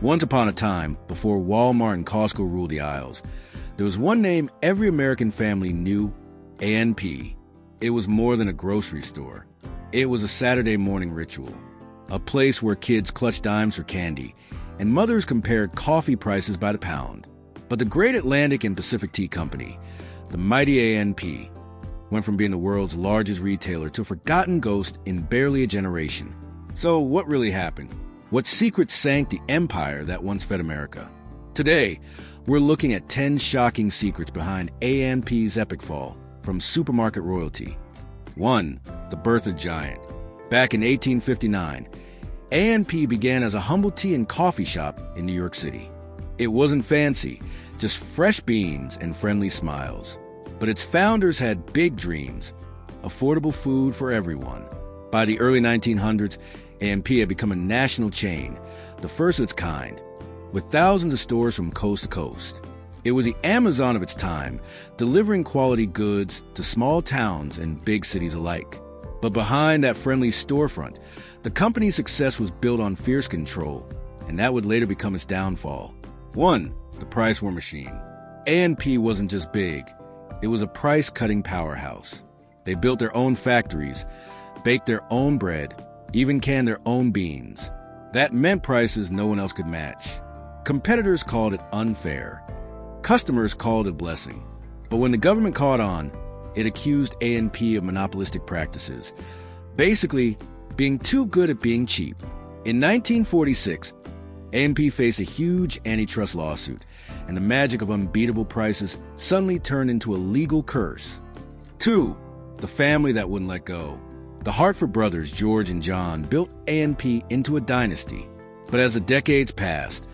Once upon a time, before Walmart and Costco ruled the aisles, there was one name every American family knew: A&P. It was more than a grocery store. It was a Saturday morning ritual, a place where kids clutched dimes for candy, and mothers compared coffee prices by the pound. But the great Atlantic and Pacific Tea Company, the mighty A&P, went from being the world's largest retailer to a forgotten ghost in barely a generation. So what really happened? What secrets sank the empire that once fed America? Today, we're looking at 10 shocking secrets behind A&P's epic fall from supermarket royalty. 1. The birth of giant. Back in 1859, A&P began as a humble tea and coffee shop in New York City. It wasn't fancy, just fresh beans and friendly smiles. But its founders had big dreams: affordable food for everyone. By the early 1900s, A&P had become a national chain, the first of its kind, with thousands of stores from coast to coast. It was the Amazon of its time, delivering quality goods to small towns and big cities alike. But behind that friendly storefront, the company's success was built on fierce control, and that would later become its downfall. 1. The price war machine. A&P wasn't just big, it was a price-cutting powerhouse. They built their own factories, baked their own bread, even canned their own beans. That meant prices no one else could match. Competitors called it unfair. Customers called it a blessing. But when the government caught on, it accused A&P of monopolistic practices, basically being too good at being cheap. In 1946, A&P faced a huge antitrust lawsuit, and the magic of unbeatable prices suddenly turned into a legal curse. 2. The family that wouldn't let go. The Hartford brothers, George and John, built A&P into a dynasty. But as the decades passed,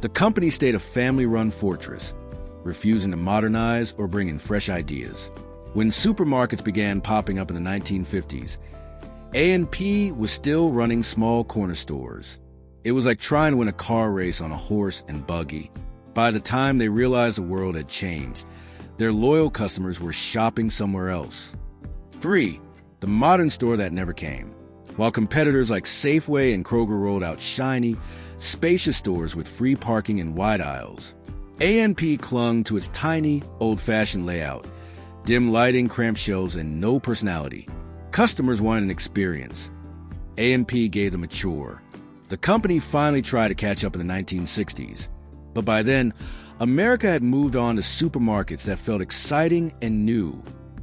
the company stayed a family-run fortress, refusing to modernize or bring in fresh ideas. When supermarkets began popping up in the 1950s, A&P was still running small corner stores. It was like trying to win a car race on a horse and buggy. By the time they realized the world had changed, their loyal customers were shopping somewhere else. 3. The modern store that never came. While competitors like Safeway and Kroger rolled out shiny, spacious stores with free parking and wide aisles, A&P clung to its tiny, old-fashioned layout, dim lighting, cramped shelves, and no personality. Customers wanted an experience. A&P gave them a chore. The company finally tried to catch up in the 1960s, but by then, America had moved on to supermarkets that felt exciting and new.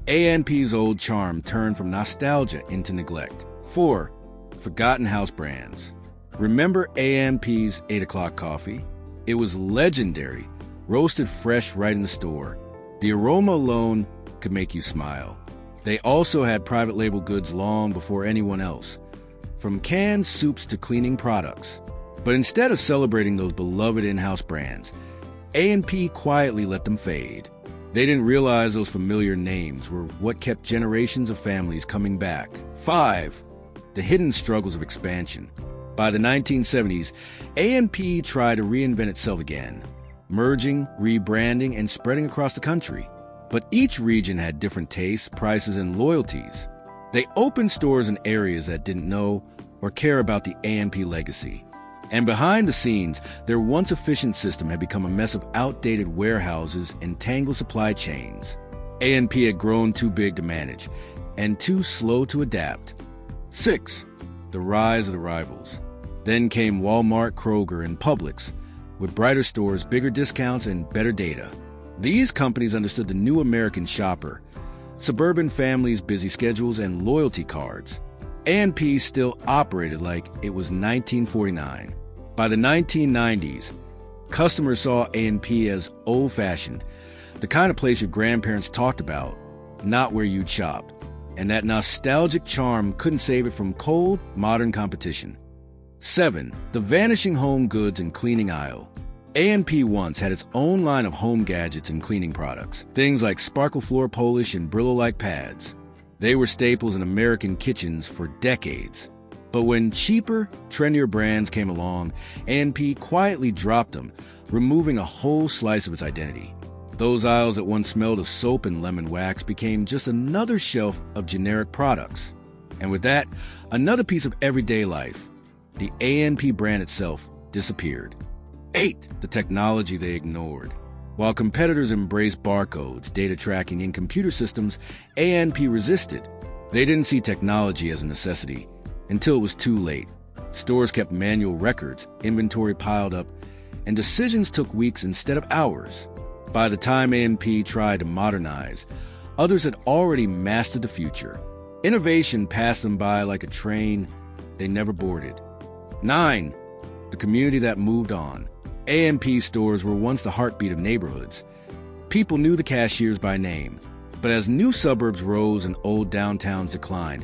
A&P's old charm turned from nostalgia into neglect. 4. Forgotten house brands. Remember A&P's 8 o'clock coffee? It was legendary, roasted fresh right in the store. The aroma alone could make you smile. They also had private label goods long before anyone else, from canned soups to cleaning products. But instead of celebrating those beloved in-house brands, A&P quietly let them fade. They didn't realize those familiar names were what kept generations of families coming back. 5. The hidden struggles of expansion. By the 1970s, A&P tried to reinvent itself again, merging, rebranding, and spreading across the country. But each region had different tastes, prices, and loyalties. They opened stores in areas that didn't know or care about the A&P legacy. And behind the scenes, their once efficient system had become a mess of outdated warehouses and tangled supply chains. A&P had grown too big to manage and too slow to adapt. 6. The rise of the rivals. Then came Walmart, Kroger, and Publix, with brighter stores, bigger discounts, and better data. These companies understood the new American shopper, suburban families' busy schedules, and loyalty cards. A&P still operated like it was 1949. By the 1990s, customers saw A&P as old-fashioned, the kind of place your grandparents talked about, not where you'd shop. And that nostalgic charm couldn't save it from cold, modern competition. 7. The vanishing home goods and cleaning aisle. A&P once had its own line of home gadgets and cleaning products, things like sparkle floor polish and Brillo-like pads. They were staples in American kitchens for decades. But when cheaper, trendier brands came along, A&P quietly dropped them, removing a whole slice of its identity. Those aisles that once smelled of soap and lemon wax became just another shelf of generic products. And with that, another piece of everyday life. The A&P brand itself disappeared. 8. The technology they ignored. While competitors embraced barcodes, data tracking, and computer systems, A&P resisted. They didn't see technology as a necessity until it was too late. Stores kept manual records, inventory piled up, and decisions took weeks instead of hours. By the time A&P tried to modernize, others had already mastered the future. Innovation passed them by like a train they never boarded. 9. The community that moved on. A&P stores were once the heartbeat of neighborhoods. People knew the cashiers by name. But as new suburbs rose and old downtowns declined,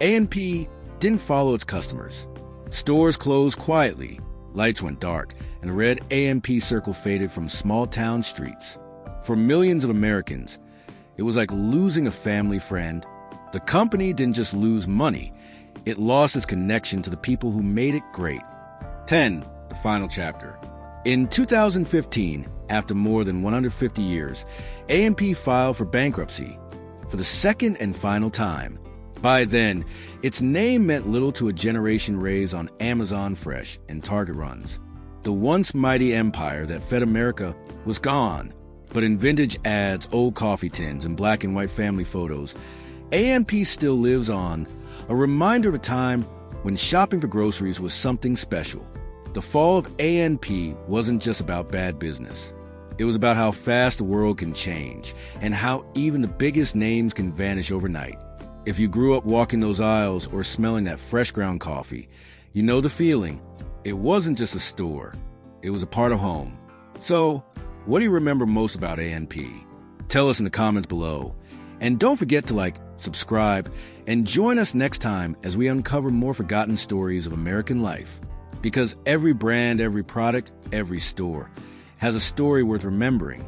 A&P didn't follow its customers. Stores closed quietly, lights went dark, and the red A&P circle faded from small town streets. For millions of Americans, it was like losing a family friend. The company didn't just lose money, it lost its connection to the people who made it great. 10. The final chapter. In 2015, after more than 150 years, A&P filed for bankruptcy for the second and final time. By then, its name meant little to a generation raised on Amazon Fresh and Target runs. The once mighty empire that fed America was gone. But in vintage ads, old coffee tins, and black and white family photos, A&P still lives on, a reminder of a time when shopping for groceries was something special. The fall of A&P wasn't just about bad business. It was about how fast the world can change and how even the biggest names can vanish overnight. If you grew up walking those aisles or smelling that fresh ground coffee, you know the feeling. It wasn't just a store. It was a part of home. So, what do you remember most about A&P? Tell us in the comments below. And don't forget to like, subscribe, and join us next time as we uncover more forgotten stories of American life. Because every brand, every product, every store has a story worth remembering.